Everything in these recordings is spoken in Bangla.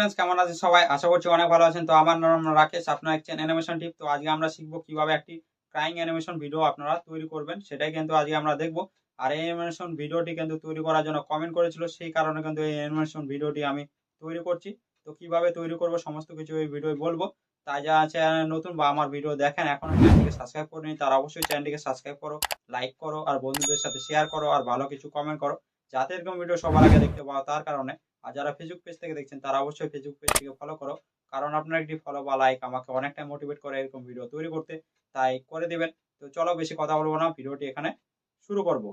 ফ্রেন্ডস, কেমন আছেন সবাই? আশা করছি অনেক ভালো আছেন। তো আমার নাম রাকেশ, আপনারা দেখছেন অ্যানিমেশন টিপ। তো আজকে আমরা শিখবো কিভাবে একটি ক্রাইং অ্যানিমেশন ভিডিও আপনারা তৈরি করবেন, সেটাই কিন্তু আজকে আমরা দেখবো। আর এই অ্যানিমেশন ভিডিওটি কিন্তু তৈরি করার জন্য কমেন্ট করেছিল, সেই কারণে কিন্তু এই অ্যানিমেশন ভিডিওটি আমি তৈরি করছি। তো কিভাবে তৈরি করবো সমস্ত কিছু এই ভিডিওয় বলবো। তাই যা চ্যানেল নতুন বা আমার ভিডিও দেখেন এখনো চ্যানেলটিকে সাবস্ক্রাইব করে নি, তারা অবশ্যই চ্যানেলটিকে সাবস্ক্রাইব করো, লাইক করো আর বন্ধুদের সাথে শেয়ার করো আর ভালো কিছু কমেন্ট করো, যাতে এরকম ভিডিও সবার আগে দেখতে পাও। তার কারণে আর যারা ফেসবুক পেজ থেকে দেখছেন তারা অবশ্যই ফেসবুক পেজটিকে ফলো করো, কারণ আপনার একটি ফলো বা লাইক আমাকে অনেকটা মোটিভেট করে এরকম ভিডিও তৈরি করতে, তাই করে দিবেন। তো চলো বেশি কথা বলবো না, ভিডিওটি এখানে শুরু করব।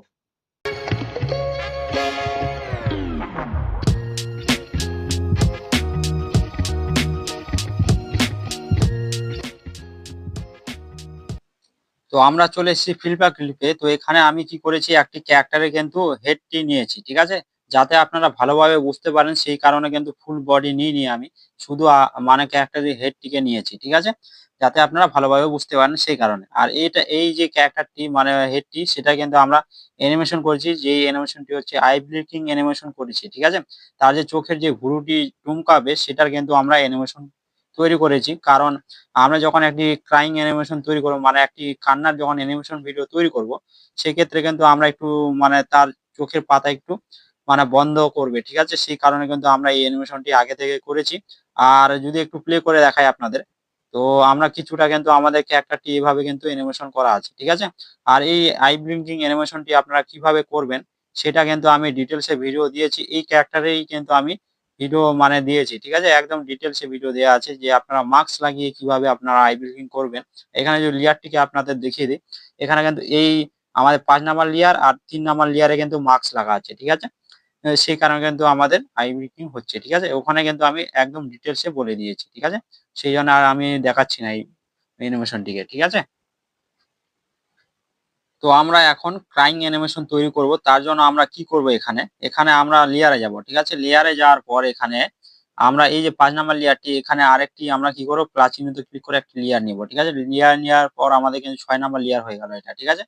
তো আমরা চলে এসেছি ফিল্পার ক্লিপে। তো এখানে আমি কি করেছি, একটি ক্যারেক্টারে কিন্তু হেডটি নিয়েছি, ঠিক আছে, যাতে আপনারা ভালোভাবে বুঝতে পারেন সেই কারণে কিন্তু ফুল বডি নিয়ে আমি শুধু মানে ক্যারেক্টারের হেডটিকে নিয়েছি, ঠিক আছে, যাতে আপনারা ভালোভাবে বুঝতে পারেন সেই কারণে। আর এটা এই যে ক্যারেক্টারটি মানে হেডটি, সেটা কিন্তু আমরা অ্যানিমেশন করেছি, যে অ্যানিমেশনটি হচ্ছে আই ব্লিঙ্কিং অ্যানিমেশন করেছি, ঠিক আছে। তার যে চোখের যে ভুরুটি টুমকাবে সেটার কিন্তু আমরা অ্যানিমেশন তৈরি করেছি। কারণ আমরা যখন একটি ক্রাইং অ্যানিমেশন তৈরি করবো, মানে একটি কান্নার যখন অ্যানিমেশন ভিডিও তৈরি করব, সেক্ষেত্রে কিন্তু আমরা একটু মানে তার চোখের পাতা একটু মানে বন্ধ করবে, ঠিক আছে, সেই কারণে কিন্তু আমরা এই অ্যানিমেশনটি আগে থেকে করেছি। আর যদি একটু প্লে করে দেখাই আপনাদের, তো আমরা কিছুটা কিন্তু আমাদের ক্যারেক্টারটি এভাবে কিন্তু অ্যানিমেশন করা আছে, ঠিক আছে। আর এই আই ব্লিঙ্কিং অ্যানিমেশনটি আপনারা কিভাবে করবেন সেটা কিন্তু আমি ডিটেলসে ভিডিও দিয়েছি, এই ক্যারেক্টারেই কিন্তু আমি ভিডিও মানে দিয়েছি, ঠিক আছে, একদম ডিটেলসে ভিডিও দেওয়া আছে যে আপনারা মাস্ক লাগিয়ে কিভাবে আপনারা আই ব্লিঙ্কিং করবেন। এখানে যে লেয়ারটিকে আপনাদের দেখিয়ে দিই, এখানে কিন্তু এই আমাদের 5 নাম্বার লেয়ার আর 3 নাম্বার লেয়ারে কিন্তু মাস্ক লাগা আছে, ঠিক আছে। সেই কারণে কিন্তু আমাদের আই ব্লিঙ্কিং হচ্ছে, ঠিক আছে, ওখানে কিন্তু আমি একদম ডিটেলসে বলে দিয়েছি, ঠিক আছে। সেই জন্য আর আমি দেখাচ্ছি না এই অ্যানিমেশনটিকে, ঠিক আছে। তো আমরা এখন ক্রাইং অ্যানিমেশন তৈরি করব, তার জন্য আমরা কি করব, এখানে এখানে আমরা লেয়ারে যাব, ঠিক আছে। লেয়ারে যাওয়ার পর এখানে আমরা এই যে 5 নাম্বার লেয়ারটি, এখানে আরেকটি আমরা কি করব, প্লাস চিহ্নতে ক্লিক করে একটি লেয়ার নিব, ঠিক আছে। লেয়ার নেওয়ার পর আমাদের কিন্তু 6 নাম্বার লেয়ার হয়ে গেল এটা, ঠিক আছে।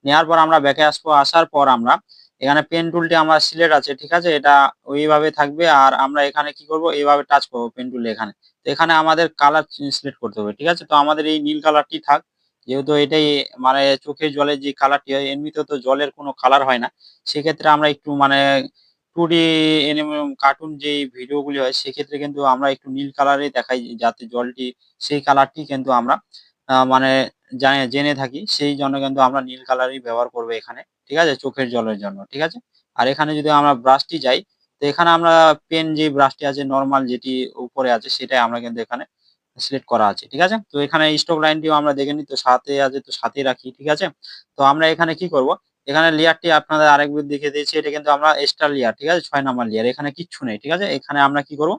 নেওয়ার পর আমরা ব্যাকে আসবো, আসার পর আমরা এখানে পেন টুলটি আমার সিলেক্ট আছে, ঠিক আছে, এটা ওইভাবে থাকবে। আর আমরা এখানে কি করব, এইভাবে টাচ করবো পেন টুলে এখানে। তো এখানে আমাদের কালার সিলেক্ট করতে হবে, ঠিক আছে। তো আমাদের এই নীল কালারটি থাক, যেহেতু এটাই মানে চোখের জলের যে কালারটি হয়, এমনিতে তো জলের কোনো কালার হয় না। সেক্ষেত্রে আমরা একটু মানে 2D কার্টুন যে ভিডিওগুলি হয় সেক্ষেত্রে কিন্তু আমরা একটু নীল কালারে দেখাই, যাতে জলটি সেই কালারটি কিন্তু আমরা মানে জেনে থাকি, সেই জন্য কিন্তু আমরা নীল কালারই ব্যবহার করবো এখানে, ঠিক আছে, চোখের জলের জন্য, ঠিক আছে। আর এখানে যদি আমরা ব্রাশটি যাই, তো এখানে আমরা পেন যে ব্রাশটি আছে নরমাল যেটি উপরে আছে সেটাই আমরা কিন্তু এখানে সিলেক্ট করা আছে, ঠিক আছে। তো এখানে স্টক লাইনটিও আমরা দেখে নিই, তো সাথে আছে তো সাথেই রাখি, ঠিক আছে। তো আমরা এখানে কি করব, এখানে লেয়ারটি আপনাদের আরেকবার দেখিয়ে দিয়েছি, এটা কিন্তু আমরা এক্সট্রা লেয়ার, ঠিক আছে, 6 নাম্বার লেয়ার, এখানে কিচ্ছু নেই, ঠিক আছে। এখানে আমরা কি করব,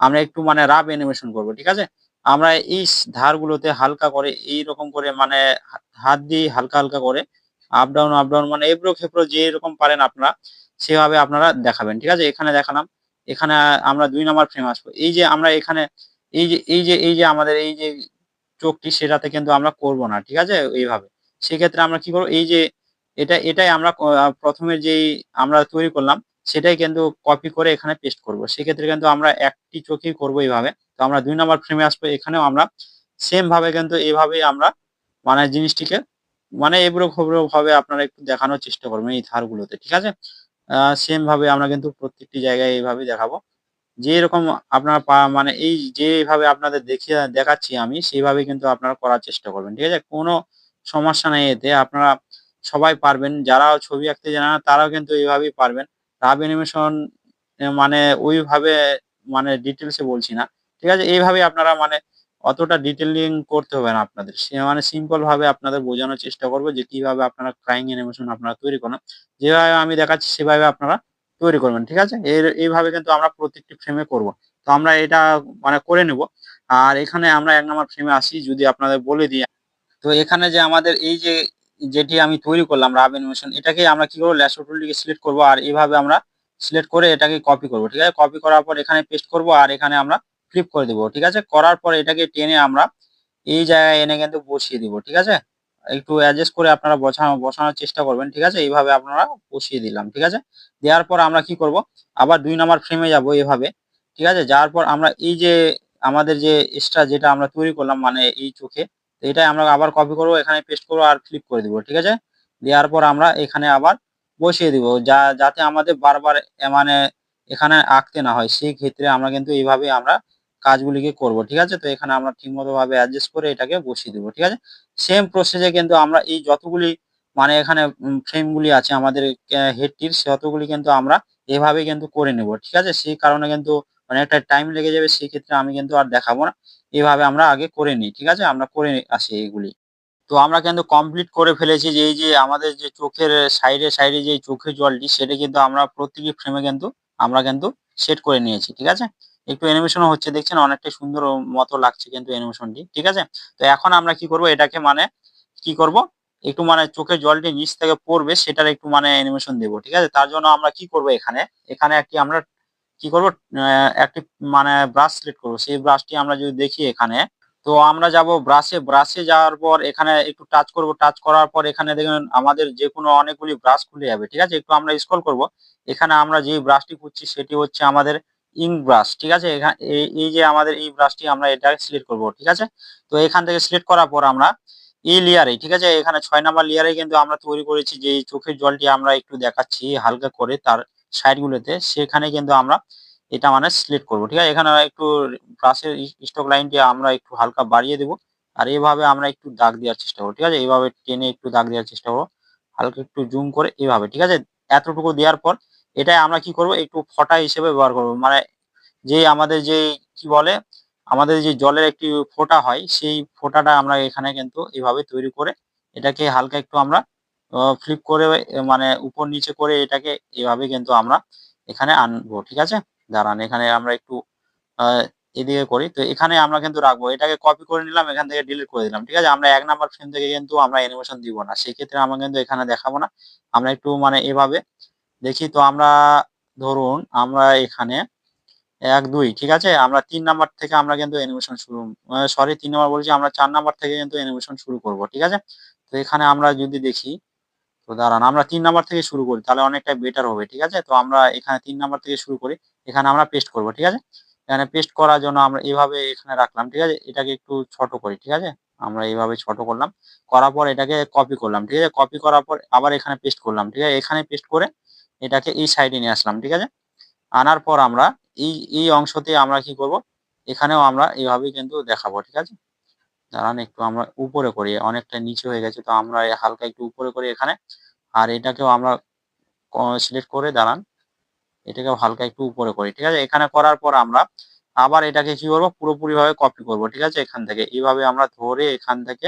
আমরা একটু মানে রাফ অ্যানিমেশন করব, ঠিক আছে। আমরা এই ধারগুলোতে হালকা করে এইরকম করে মানে হাত দিয়ে হালকা হালকা করে আপ ডাউন মানে এবড়ো খেবড়ো যেরকম পারেন আপনারা সেভাবে আপনারা দেখাবেন, ঠিক আছে। এখানে দেখালাম, এখানে আমরা 2 নাম্বার ফ্রেম আসবো, এই যে আমরা এখানে এই যে আমাদের এই যে চোখটি সেটাতে কিন্তু আমরা করব না, ঠিক আছে, এইভাবে। সেক্ষেত্রে আমরা কি করব, এই যে এটাই আমরা প্রথমে যেই আমরা তৈরি করলাম সেটাই কিন্তু কপি করে এখানে পেস্ট করব। সেক্ষেত্রে কিন্তু আমরা একটি চোখেই করব এইভাবে। তো আমরা 2 নাম্বার ফ্রেমে আসবো, এখানেও আমরা সেম ভাবে কিন্তু এভাবেই আমরা মানে জিনিসটিকে মানে এবড়ো-খেবড়ো ভাবে আপনারা একটু দেখানোর চেষ্টা করবেন এই ধারগুলোতে, ঠিক আছে। সেম ভাবে আমরা কিন্তু প্রত্যেকটি জায়গায় এইভাবেই দেখাবো। যেরকম আপনারা মানে এই যেভাবে আপনাদের দেখাচ্ছি আমি সেইভাবেই কিন্তু আপনারা করার চেষ্টা করবেন, ঠিক আছে। কোনো সমস্যা নেই এতে, আপনারা সবাই পারবেন। যারা ছবি আঁকতে জানে না তারাও কিন্তু এইভাবেই পারবেন। রাব অ্যানিমেশন মানে ওইভাবে মানে ডিটেইলস এ বলছি না, ঠিক আছে। এইভাবেই আপনারা মানে অতটা ডিটেইলিং করতে হবে না আপনাদের। সে মানে সিম্পল ভাবে আপনাদের বোঝানোর চেষ্টা করব যে কিভাবে আপনারা ক্রাইং অ্যানিমেশন আপনারা তৈরি করেন। যেভাবে আমি দেখাচ্ছি সেভাবে আপনারা তৈরি করবেন, ঠিক আছে। এইভাবে কিন্তু আমরা প্রত্যেকটি ফ্রেমে করব। তো আমরা এটা মানে করে নেব। আর এখানে আমরা ১ নাম্বার ফ্রেমে আসি, যদি আপনাদের বলে দিই। তো এখানে যে আমাদের এই যে যেটি আমি তৈরি করলাম রাব অ্যানিমেশন, এটাকে আমরা কি করব, ল্যাসো টুলটিকে সিলেক্ট করব আর এভাবে আমরা সিলেক্ট করে এটাকে কপি করব, ঠিক আছে। কপি করার পর এখানে পেস্ট করব আর এখানে আমরা ফ্লিপ করে দেব, ঠিক আছে। করার পর এটাকে টেনে আমরা এই জায়গায় এনে কিন্তু বসিয়ে দিব, ঠিক আছে। একটু অ্যাডজাস্ট করে আপনারা বসানোর চেষ্টা করবেন, ঠিক আছে। এইভাবে আপনারা বসিয়ে দিলাম, ঠিক আছে। দেওয়ার পর আমরা কি করব, আবার 2 নাম্বার ফ্রেমে যাব এভাবে। ঠিক আছে? যাওয়ার পর আমরা এই যে আমাদের যে এক্সট্রা যেটা আমরা তৈরি করলাম মানে এই চোখে, তো এটাই আমরা আবার কপি করব, এখানে পেস্ট করব আর ফ্লিপ করে দিব। ঠিক আছে? দেওয়ার পর আমরা এখানে আবার বসিয়ে দিব। যাতে আমাদের বারবার মানে এখানে আঁকতে না হয়। সেই ক্ষেত্রে আমরা কিন্তু এইভাবে আমরা কাজগুলিকে করব। ঠিক আছে? তো এখানে আমরা ঠিকমতো ভাবে অ্যাডজাস্ট করে এটাকে বসিয়ে দিব। ঠিক আছে? সেম প্রসেস এ কিন্তু আমরা এই যতগুলি মানে এখানে ফ্রেম গুলি আছে আমাদের হেডটির ততগুলি কিন্তু আমরা এভাবেই কিন্তু করে নেব। ঠিক আছে? সেই কারণে কিন্তু অনেকটা টাইম লেগে যাবে। সেক্ষেত্রে আমি কিন্তু আর দেখাবো না। এভাবে আমরা আগে করে নিই। ঠিক আছে? আমরা করে আসি এগুলি। তো আমরা কিন্তু কমপ্লিট করে ফেলেছি যে এই যে আমাদের যে চোখের সাইডে যে চোখের জলটি সেটা কিন্তু আমরা প্রতিটি ফ্রেমে কিন্তু আমরা কিন্তু সেট করে নিয়েছি। ঠিক আছে? একটু অ্যানিমেশনও হচ্ছে দেখছেন অনেকটাই সুন্দর মতো লাগছে কিন্তু অ্যানিমেশনটি। ঠিক আছে? তো এখন আমরা কি করব এটাকে মানে কি করব? একটু মানে চোখের জলটি নিচ থেকে পড়বে সেটার একটু মানে অ্যানিমেশন দেব। ঠিক আছে? তার জন্য আমরা কি করব এখানে, এখানে একটি আমরা কি করব একটি মানে ব্রাশ সিলেক্ট করব। সেই ব্রাশটি আমরা যদি দেখি এখানে, তো আমরা যাব ব্রাশে যাওয়ার পর এখানে একটু টাচ করব। টাচ করার পর এখানে দেখবেন আমাদের যেকোনো অনেকগুলি ব্রাশ খুলে যাবে। ঠিক আছে? একটু আমরা স্ক্রল করব। এখানে আমরা যে ব্রাশটি খুঁজছি সেটি হচ্ছে আমাদের ইঙ্ক ব্রাশ। ঠিক আছে? এই যে আমাদের এই ব্রাশটি আমরা এটা সিলেক্ট করব। ঠিক আছে? তো এখান থেকে সিলেক্ট করার পর আমরা এই লেয়ারে, ঠিক আছে? এখানে ৬ নাম্বার লেয়ারে কিন্তু আমরা তৈরি করেছি যে এই চোখের জলটি আমরা একটু দেখাচ্ছি হালকা করে তার সাইড গুলোতে। সেখানে কিন্তু আমরা এটা মানে সিলেক্ট করব। ঠিক আছে? এখানে একটু ব্রাশের স্ট্রোক লাইনটি আমরা একটু হালকা বাড়িয়ে দেব। আর এভাবে আমরা একটু দাগ দেওয়ার চেষ্টা করব। ঠিক আছে? এভাবে টেনে একটু দাগ দেওয়ার চেষ্টা করব। হালকা একটু জুম করে এভাবে। ঠিক আছে? এতটুকু দেওয়ার পর এটাই আমরা কি করব একটু ফোঁটা হিসেবে ব্যবহার করব। মানে যে আমাদের যে কি বলে আমাদের যে জলের একটি ফোঁটা হয় সেই ফোঁটাটা আমরা এখানে কিন্তু এভাবে তৈরি করে এটাকে হালকা একটু আমরা ফ্লিপ করে মানে উপর নিচে করে এটাকে এভাবে কিন্তু আমরা এখানে আনবো। ঠিক আছে? দাঁড়ান এখানে আমরা একটু আ এদিকে করি। তো এখানে আমরা কিন্তু রাখবো। এটাকে কপি করে নিলাম, এখান থেকে ডিলিট করে দিলাম। ঠিক আছে? আমরা ১ নাম্বার ফ্রেম থেকে কিন্তু আমরা অ্যানিমেশন দিব না। সেক্ষেত্রে আমরা কিন্তু এখানে দেখাবো না। আমরা একটু মানে এভাবে দেখি। তো আমরা ধরুন আমরা এখানে ১, ২ ঠিক আছে? আমরা ৩ নাম্বার থেকে আমরা কিন্তু অ্যানিমেশন শুরু সরি ৩ নাম্বার বলছি আমরা ৪ নাম্বার থেকে কিন্তু অ্যানিমেশন শুরু করব। ঠিক আছে? তো এখানে আমরা যদি দেখি, তো দাঁড়ান আমরা ৩ নাম্বার থেকে শুরু করি তাহলে অনেকটা বেটার হবে। ঠিক আছে? তো আমরা এখানে ৩ নাম্বার থেকে শুরু করি। এখানে আমরা পেস্ট করব। ঠিক আছে? এখানে পেস্ট করার জন্য আমরা এভাবে এখানে রাখলাম। ঠিক আছে? এটাকে একটু ছোট করি। ঠিক আছে? আমরা এভাবে ছোট করলাম। করার পর এটাকে কপি করলাম। ঠিক আছে? কপি করার পর আবার এখানে পেস্ট করলাম। ঠিক আছে? এখানে পেস্ট করে এটাকে এই সাইডে নিয়ে আসলাম। ঠিক আছে? আনার পর আমরা এই অংশতে আমরা কি করব? এখানেও আমরা এভাবেই কিন্তু দেখাবো। ঠিক আছে? দাঁড়ান একটু আমরা উপরে করি। অনেকটা নিচু হয়ে গেছে। তো আমরা হালকা একটু উপরে করি এখানে। আর এটাকেও আমরা সিলেক্ট করে দাঁড়ান। এটাকেও হালকা একটু উপরে করি। ঠিক আছে? এখানে করার পর আমরা আবার এটাকে কি করব? পুরোপুরিভাবে কপি করব। ঠিক আছে? এখান থেকে। এভাবে আমরা ধরে এখান থেকে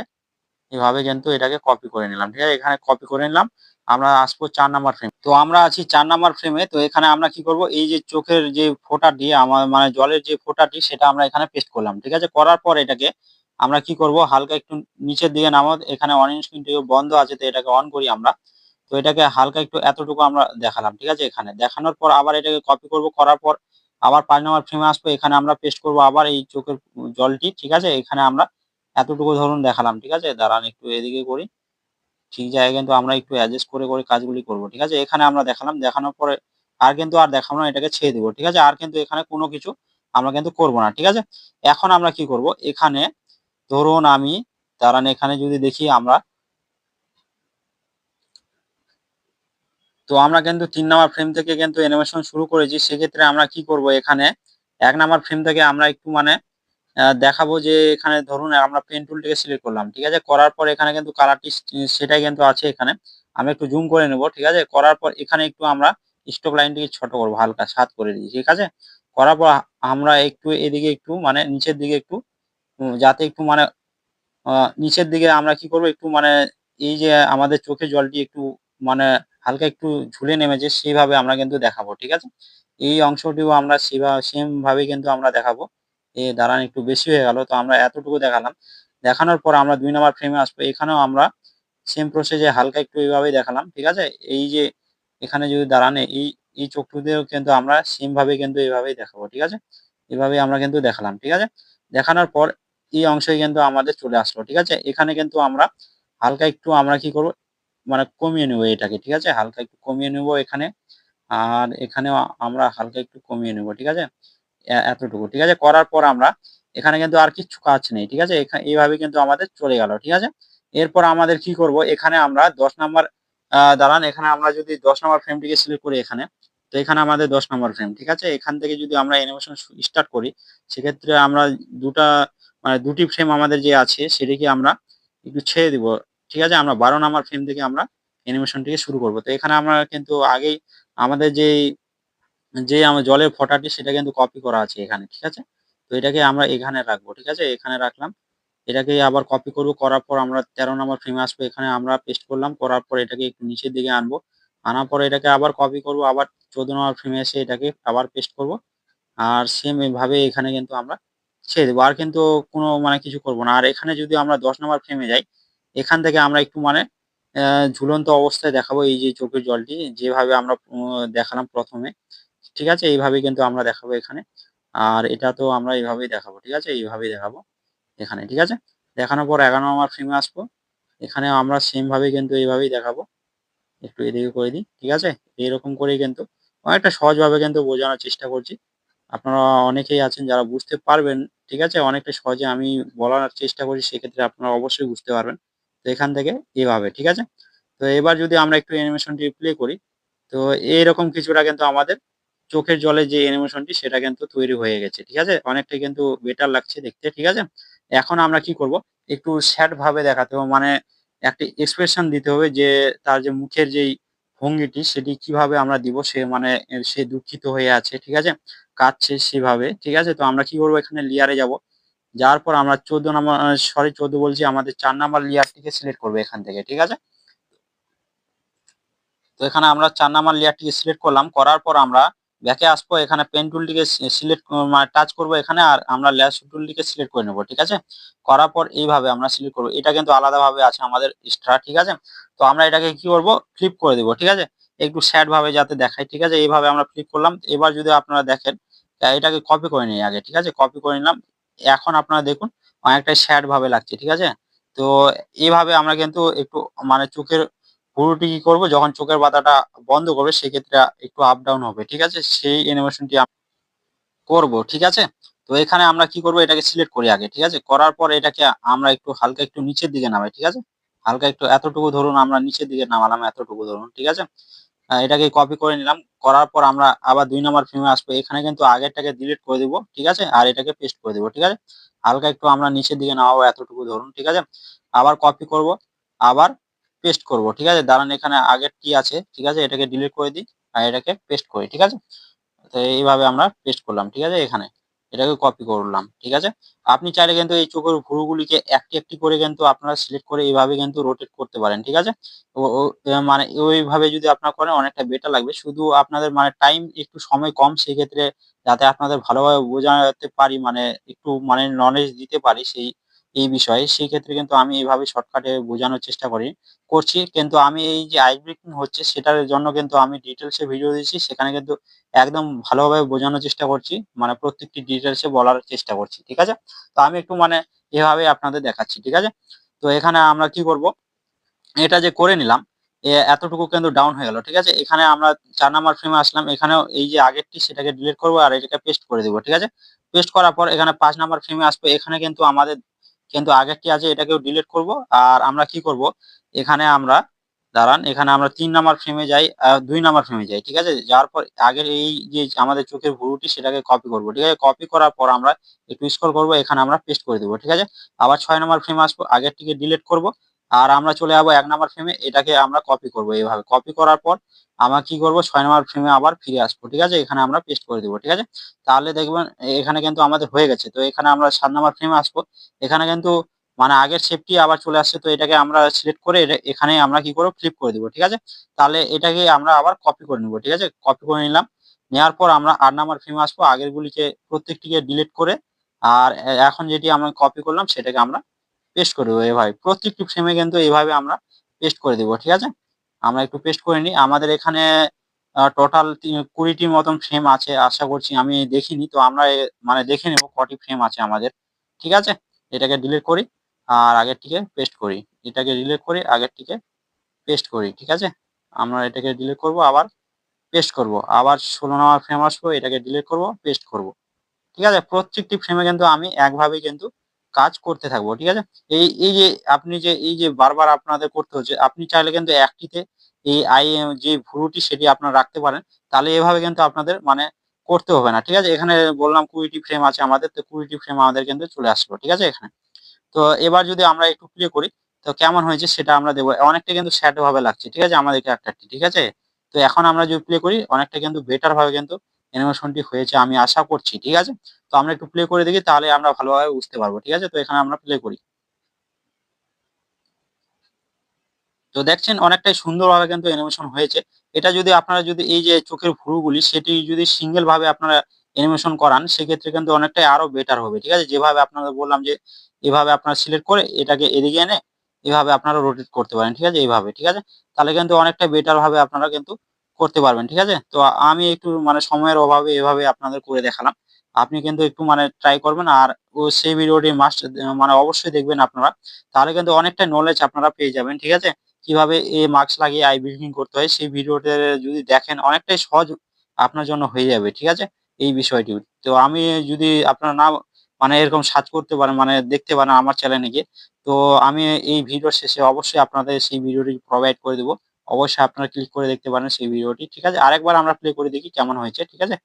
এভাবে কিন্তু এটাকে কপি করে নিলাম। ঠিক আছে? এখানে কপি করে নিলাম। আমরা আসবো ৪ নাম্বার ফ্রেম। তো আমরা আছি ৪ নাম্বার ফ্রেমে। তো এখানে আমরা কি করব? এই যে চোখের যে ফোঁটাটি আমার মানে জলের যে ফোঁটাটি সেটা আমরা এখানে পেস্ট করলাম। ঠিক আছে? করার পর এটাকে আমরা কি করব? হালকা একটু নিচের দিকে নামাবো। এখানে অন স্ক্রিন টিও বন্ধ আছে তো এটাকে অন করি আমরা। তো এটাকে হালকা একটু এতটুকু আমরা দেখালাম। ঠিক আছে? এখানে। দেখানোর পর আবার এটাকে কপি করব। করার পর আবার ৫ নাম্বার ফ্রেমে আসবো। এখানে আমরা পেস্ট করব আবার এই চোখের জলটি। ঠিক আছে? এখানে আমরা এতটুকু ধরুন দেখালাম। ঠিক আছে? দাঁড়ান একটু এদিকে করি। ঠিক জায়গায় কিন্তু আমরা একটু অ্যাডজাস্ট করে কাজগুলি করব। ঠিক আছে? এখানে আমরা দেখালাম। দেখানোর পরে আর দেখাবো না, এটাকে ছেড়ে দিব। ঠিক আছে? আর কিন্তু এখানে কোনো কিছু আমরা কিন্তু করব না। ঠিক আছে? এখন আমরা কি করব? এখানে ধরুন আমি দাঁড়ান এখানে যদি দেখি আমরা, তো আমরা কিন্তু ৩ নাম্বার ফ্রেম থেকে কিন্তু অ্যানিমেশন শুরু করেছি। সেক্ষেত্রে আমরা কি করব? এখানে ১ নাম্বার ফ্রেম থেকে আমরা একটু মানে দেখাবো যে এখানে ধরুন আমরা পেন টুলটিকে সিলেক্ট করলাম। ঠিক আছে? করার পর এখানে কিন্তু কালারটি সেটাই কিন্তু আছে এখানে। আমরা একটু জুম করে নেব। ঠিক আছে? করার পর এখানে একটু আমরা স্ট্রোক লাইনটিকে ছোট করব হালকা ৭ করে দিই। ঠিক আছে? করার পর আমরা একটু এদিকে একটু মানে নিচের দিকে একটু যাতে একটু মানে আ নিচের দিকে আমরা কি করব? একটু মানে এই যে আমাদের চোখের জলটি একটু মানে হালকা একটু ঝুলে নেমেছে সেইভাবে আমরা কিন্তু দেখাবো। ঠিক আছে? এই অংশটিও আমরা সেম ভাবেই কিন্তু আমরা দেখাবো। দাঁড়ান একটু বেশি হয়ে গেল। তো আমরা এতটুকু দেখালাম। দেখানোর পর আমরা ২ নাম্বার ফ্রেমে আসবো। এখানেও আমরা সেম প্রসেস এ হালকা একটু এভাবেই দেখালাম। ঠিক আছে? এই যে এখানে যদি দাঁড়ান এই চক্ষুতেও কিন্তু আমরা সেম ভাবে কিন্তু এভাবেই দেখাবো। ঠিক আছে? এভাবেই আমরা কিন্তু দেখালাম। ঠিক আছে? দেখানোর পর এই অংশই কিন্তু আমাদের চলে আসলো। ঠিক আছে? এখানে কিন্তু আমরা হালকা একটু আমরা কি করব? মানে কমিয়ে নেব এটাকে। ঠিক আছে? হালকা একটু কমিয়ে নেব এখানে। আর এখানেও আমরা হালকা একটু কমিয়ে নেব। ঠিক আছে? এতটুকু, ঠিক আছে? করার পর আমরা এখানে কিন্তু আর কিচ্ছু কাজ নেই, ঠিক আছে? এইভাবে কিন্তু আমাদের চলে গেল, ঠিক আছে? এরপর আমাদের কি করব, এখানে আমরা ১০ নাম্বার দাঁড়ান, এখানে আমরা যদি ১০ নাম্বার ফ্রেমটিকে সিলেক্ট করি এখানে, তো এখানে আমাদের ১০ নাম্বার ফ্রেম, ঠিক আছে? এখান থেকে যদি আমরা অ্যানিমেশন স্টার্ট করি, সেক্ষেত্রে আমরা ২ টা মানে ২ টি ফ্রেম আমাদের যে আছে সেটিকে আমরা একটু ছেড়ে দিব, ঠিক আছে? আমরা ১২ নাম্বার ফ্রেম থেকে আমরা অ্যানিমেশনটিকে শুরু করব। তো এখানে আমরা কিন্তু আগেই আমাদের যে জলের ফোঁটাটি সেটা কিন্তু কপি করা আছে এখানে, ঠিক আছে? তো এটাকে আমরা এখানে রাখবো, ঠিক আছে? এখানে রাখলাম। এটাকে আবার কপি করব, করার পর আমরা ১৩ নাম্বার ফ্রেমে আসবো। এখানে আমরা পেস্ট করলাম। করার পর এটাকে একটু নিচের দিকে আনবো। আনার পরে এটাকে আবার কপি করব। আবার ১৪ নাম্বার ফ্রেমে এসে এটাকে আবার পেস্ট করব। আর সেম এভাবে এখানে কিন্তু আমরা ছেড়ে দেব। আর কিন্তু কোনো মানে কিছু করব না। আর এখানে যদি আমরা ১০ নাম্বার ফ্রেমে যাই, এখান থেকে আমরা একটু মানে ঝুলন্ত অবস্থায় দেখাবো এই যে চোখের জলটি যেভাবে আমরা দেখালাম ১ম এ। ঠিক আছে? এইভাবে কিন্তু আমরা দেখাবো এখানে। আর এটা তো আমরা এভাবেই দেখাবো। ঠিক আছে? এইভাবেই দেখাবো এখানে। ঠিক আছে? দেখানোর পর ১১ নাম্বার ফ্রেমে আসবো। এখানে আমরা সেম ভাবে কিন্তু এইভাবেই দেখাবো। একটু এদিকে করে দিই। ঠিক আছে? এরকম করেই কিন্তু অনেকটা সহজভাবে কিন্তু বোঝানোর চেষ্টা করছি। আপনারা অনেকেই আছেন যারা বুঝতে পারবেন। ঠিক আছে? অনেকটা সহজে আমি বলার চেষ্টা করি, সেক্ষেত্রে আপনারা অবশ্যই বুঝতে পারবেন। তো এখান থেকে এভাবে। ঠিক আছে? তো এবার যদি আমরা একটু অ্যানিমেশনটি প্লে করি, তো এইরকম কিছুটা কিন্তু আমাদের চোখের জলে যে অ্যানিমেশনটি সেটা কিন্তু তৈরি হয়ে গেছে। ঠিক আছে? অনেকটাই কিন্তু বেটার লাগছে দেখতে। ঠিক আছে? এখন আমরা কি করব? একটু স্যাড ভাবে দেখাতে হবে। মানে একটা এক্সপ্রেশন দিতে হবে যে তার যে মুখের যেই ভঙ্গিটি সেটি কিভাবে আমরা দিব, সে মানে সে দুঃখিত হয়ে আছে। ঠিক আছে? কাঁদছে সেভাবে। ঠিক আছে? তো আমরা কি করব, এখানে লেয়ারে যাব। যাওয়ার পর আমরা ১৪ নাম্বার ১৪ বলছি, আমাদের ৪ নাম্বার লেয়ারটিকে সিলেক্ট করব এখান থেকে। ঠিক আছে? তো এখানে আমরা ৪ নাম্বার লেয়ারটিকে সিলেক্ট করলাম। করার পর আমরা ব্যাকে আসবো। এখানে পেন টুলটিকে সিলেক্ট মানে টাচ করব এখানে, আর আমরা ল্যাস টুলটিকে সিলেক্ট করে নেব। ঠিক আছে? করার পর এইভাবে আমরা সিলেক্ট করব। এটা কিন্তু আলাদাভাবে আছে আমাদের এক্সট্রা। ঠিক আছে? তো আমরা এটাকে কি করব, ফ্লিপ করে দেব। ঠিক আছে? একটু স্যাড ভাবে যাতে দেখায়। ঠিক আছে? এইভাবে আমরা ফ্লিপ করলাম। এবার যদি আপনারা দেখেন, এটাকে কপি করে নিই আগে। ঠিক আছে? কপি করে নিলাম। এখন আপনারা দেখুন অনেকটাই স্যাড ভাবে লাগছে। ঠিক আছে? তো এভাবে আমরা কিন্তু একটু মানে চোখের পুরোটি কি করব, যখন চোখের পাতাটা বন্ধ করবে সেক্ষেত্রে একটু আপ ডাউন হবে। ঠিক আছে? সেই অ্যানিমেশনটি করব। ঠিক আছে? তো এখানে আমরা কি করব, এটাকে সিলেক্ট করি আগে। ঠিক আছে? করার পর এটাকে আমরা একটু হালকা একটু নিচের দিকে নামাই। ঠিক আছে? হালকা একটু এতটুকু ধরুন, আমরা নিচের দিকে নামালাম এতটুকু ধরুন। ঠিক আছে? এটাকে কপি করে নিলাম। করার পর আমরা আবার ২ নাম্বার ফ্রেমে আসবো। এখানে কিন্তু আগেরটাকে ডিলিট করে দিব। ঠিক আছে? আর এটাকে পেস্ট করে দিব। ঠিক আছে? হালকা একটু আমরা নিচের দিকে নামাবো এতটুকু ধরুন। ঠিক আছে? আবার কপি করব, আবার পেস্ট করব। ঠিক আছে? দাঁড়ান, এখানে আগেরটি আছে। ঠিক আছে? এটাকে ডিলিট করে দিই আর এটাকে পেস্ট করি। ঠিক আছে? তো এইভাবে আমরা পেস্ট করলাম। ঠিক আছে? এখানে এটাকে কপি করলাম। ঠিক আছে? আপনি চাইলে কিন্তু এই চোখের ভুরুগুলিকে একটি, একটি করে কিন্তু আপনারা সিলেক্ট করে এইভাবে কিন্তু রোটেট করতে পারেন। ঠিক আছে? ও ও মানে ওইভাবে যদি আপনারা করেন অনেকটা বেটার লাগবে। শুধু আপনাদের মানে টাইম একটু সময় কম, সেক্ষেত্রে যাতে আপনাদের ভালোভাবে বোঝাতে পারি, মানে একটু মানে নলেজ দিতে পারি এই বিষয়ে, সেই ক্ষেত্রে কিন্তু আমি এভাবে শর্টকাটে বোঝানোর চেষ্টা করছি। কিন্তু আমি এই যে আইস ব্রেকিং হচ্ছে সেটার জন্য কিন্তু আমি ডিটেইলস এ ভিডিও দিয়েছি। সেখানে কিন্তু একদম ভালোভাবে বোঝানোর চেষ্টা করছি। মানে প্রত্যেকটি ডিটেইলস এ বলার চেষ্টা করছি। ঠিক আছে? তো আমি একটু মানে এভাবে আপনাদের দেখাচ্ছি। ঠিক আছে? তো এখানে আমরা কি করব, এটা যে করে নিলাম, এতটুকু কিন্তু ডাউন হয়ে গেল। ঠিক আছে? এখানে আমরা ৪ নাম্বার ফ্রেমে আসলাম। এখানেও এই যে আগেরটি সেটাকে ডিলিট করব আর এটাকে পেস্ট করে দিব। ঠিক আছে? পেস্ট করার পর এখানে ৫ নাম্বার ফ্রেমে আসবো। এখানে কিন্তু আমাদের কিন্তু আগেরটি আছে, এটাকেও ডিলিট করব। আর আমরা কি করব, এখানে আমরা দাঁড়ান, এখানে আমরা ৩ নাম্বার ফ্রেমে যাই, ২ নাম্বার ফ্রেমে যাই। ঠিক আছে? যাওয়ার পর আগের এই যে আমাদের চোখের ভুরুটি সেটাকে কপি করব। ঠিক আছে? কপি করার পর আমরা একটু স্ক্রল করব, এখানে আমরা পেস্ট করে দিব। ঠিক আছে? আবার ৬ নাম্বার ফ্রেমে আসবো, আগেরটিকে ডিলিট করব। আর আমরা চলে যাবো ১ নাম্বার ফ্রেমে, এটাকে আমরা কপি করব এইভাবে। কপি করার পর আমরা কি করব, ৬ নাম্বার ফ্রেমে আবার ফিরে আসবো। ঠিক আছে? এখানে আমরা পেস্ট করে দিব। ঠিক আছে? তাহলে দেখবেন এখানে কিন্তু আমাদের হয়ে গেছে। তো এখানে আমরা ৭ নাম্বার ফ্রেমে আসবো। এখানে কিন্তু মানে আগের শেপটি আবার চলে আসছে। তো এটাকে আমরা সিলেক্ট করে এখানে আমরা কি করব, ফ্লিপ করে দিব। ঠিক আছে? তাহলে এটাকে আমরা আবার কপি করে নিব। ঠিক আছে? কপি করে নিলাম। নেওয়ার পর আমরা ৮ নাম্বার ফ্রেমে আসবো। আগেরগুলিকে প্রত্যেকটিকে ডিলিট করে আর এখন যেটি আমরা কপি করলাম সেটাকে আমরা পেস্ট করে দেবো এভাবে। প্রত্যেকটি ফ্রেমে কিন্তু এভাবে আমরা পেস্ট করে দেবো। ঠিক আছে? আমরা একটু পেস্ট করে নিই। আমাদের এখানে টোটাল ২০ টির মতন ফ্রেম আছে আশা করছি। আমি দেখিনি। তো আমরা মানে দেখে নেব কটি ফ্রেম আছে আমাদের। ঠিক আছে? এটাকে ডিলিট করি আর আগেরটিকে পেস্ট করি। এটাকে ডিলিট করি, আগেরটিকে পেস্ট করি। ঠিক আছে? আমরা এটাকে ডিলিট করব, আবার পেস্ট করব। আবার ১৬ নাম্বার ফ্রেম আসবো, এটাকে ডিলিট করব, পেস্ট করব। ঠিক আছে? প্রত্যেকটি ফ্রেমে কিন্তু আমি একভাবে কিন্তু কাজ করতে থাকবো। ঠিক আছে? এই যে আপনি যে এই যে বারবার আপনাদের করতে হচ্ছে, আপনি চাইলে কিন্তু একটিতে এই যে ভুরুটি সেটি আপনারা রাখতে পারেন। তাহলে এভাবে কিন্তু আপনাদের মানে করতে হবে না। ঠিক আছে? এখানে বললাম ২০ টি ফ্রেম আছে আমাদের, তো ২০ টি ফ্রেম আমাদের কিন্তু চলে আসলো। ঠিক আছে এখানে? তো এবার যদি আমরা একটু প্লে করি, তো কেমন হয়েছে সেটা আমরা দেখব। অনেকটা কিন্তু শ্যাডো ভাবে লাগছে। ঠিক আছে? আমাদের ক্যারেক্টারটি। ঠিক আছে? তো এখন আমরা যদি প্লে করি অনেকটা কিন্তু বেটার ভাবে কিন্তু অ্যানিমেশনটি হয়েছে আমি আশা করছি। ঠিক আছে? তো আমরা একটু প্লে করে দেখি তাহলে আমরা ভালোভাবে বুঝতে পারবো। ঠিক আছে? তো এখানে আমরা প্লে করি। তো দেখছেন অনেকটাই সুন্দরভাবে কিন্তু অ্যানিমেশন হয়েছে। এটা যদি আপনারা যদি এই যে চোখের ভুরুগুলি সেটি যদি সিঙ্গেল ভাবে আপনারা অ্যানিমেশন করান সেক্ষেত্রে কিন্তু অনেকটাই আরো বেটার হবে। ঠিক আছে? যেভাবে আপনাদের বললাম যে এভাবে আপনারা সিলেক্ট করে এটাকে এদিকে এনে এভাবে আপনারা রোটেট করতে পারেন। ঠিক আছে? এইভাবে। ঠিক আছে? তাহলে কিন্তু অনেকটা বেটার ভাবে আপনারা কিন্তু করতে পারবেন। ঠিক আছে? তো আমি একটু মানে সময়ের অভাবে এভাবে আপনাদের করে দেখালাম। আপনি কিন্তু একটু মানে ট্রাই করবেন আর সেই ভিডিওটি মাস্ট মানে অবশ্যই দেখবেন আপনারা। তাহলে কিন্তু অনেকটা নলেজ আপনারা পেয়ে যাবেন। ঠিক আছে? কিভাবে মাস্ক লাগিয়ে আই ব্রিথিং করতে হয় সেই ভিডিওটা যদি দেখেন অনেকটাই সহজ আপনার জন্য হয়ে যাবে। ঠিক আছে? এই বিষয়টি। তো আমি যদি আপনারা না মানে এরকম সার্চ করতে পারেন মানে দেখতে পারেন আমার চ্যানেলে গিয়ে। তো আমি এই ভিডিওর শেষে অবশ্যই আপনাদের সেই ভিডিওটি প্রোভাইড করে দেব। অবশ্যই আপনারা ক্লিক করে দেখতে পারেন সেই ভিডিওটি। ঠিক আছে? আরেকবার আমরা প্লে করে দেখি কেমন হয়েছে। ঠিক আছে?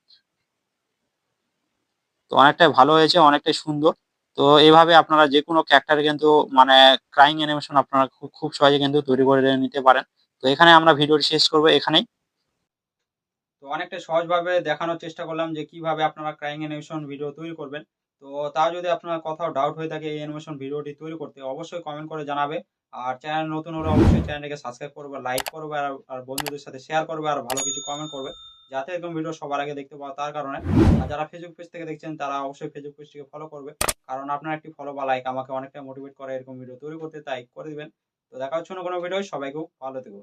তো অনেকটাই ভালো হয়েছে, অনেকটাই সুন্দর। তো এভাবে আপনারা যেকোনো ক্যারেক্টার কিন্তু মানে ক্রাইং অ্যানিমেশন আপনারা খুব সহজে কিন্তু তৈরি করে নিতে পারেন। তো এখানে আমরা ভিডিওটি শেষ করব এখানেই। তো অনেকটা সহজভাবে দেখানোর চেষ্টা করলাম যে কিভাবে আপনারা ক্রাইং অ্যানিমেশন ভিডিও তৈরি করবেন। তো তাও যদি আপনার কোথাও ডাউট হয়ে থাকে এই অ্যানিমেশন ভিডিওটি তৈরি করতে অবশ্যই কমেন্ট করে জানাবে। আর চ্যানেল নতুন হলে অবশ্যই চ্যানেলটিকে সাবস্ক্রাইব করবে, লাইক করবে আর বন্ধুদের সাথে শেয়ার করবে আর ভালো কিছু কমেন্ট করবে। যাতে এরকম ভিডিও সবার আগে দেখতে পাওয়া তার কারণে। আর যারা ফেসবুক পেজ থেকে দেখছেন তারা অবশ্যই ফেসবুক পেজটিকে ফলো করবে। কারণ আপনার একটি ফলো বা লাইক আমাকে অনেকটা মোটিভেট করে এরকম ভিডিও তৈরি করতে তাই করে দিবেন। তো দেখা হচ্ছে অন্য কোনো ভিডিও সবাই খুব ভালো থেকো।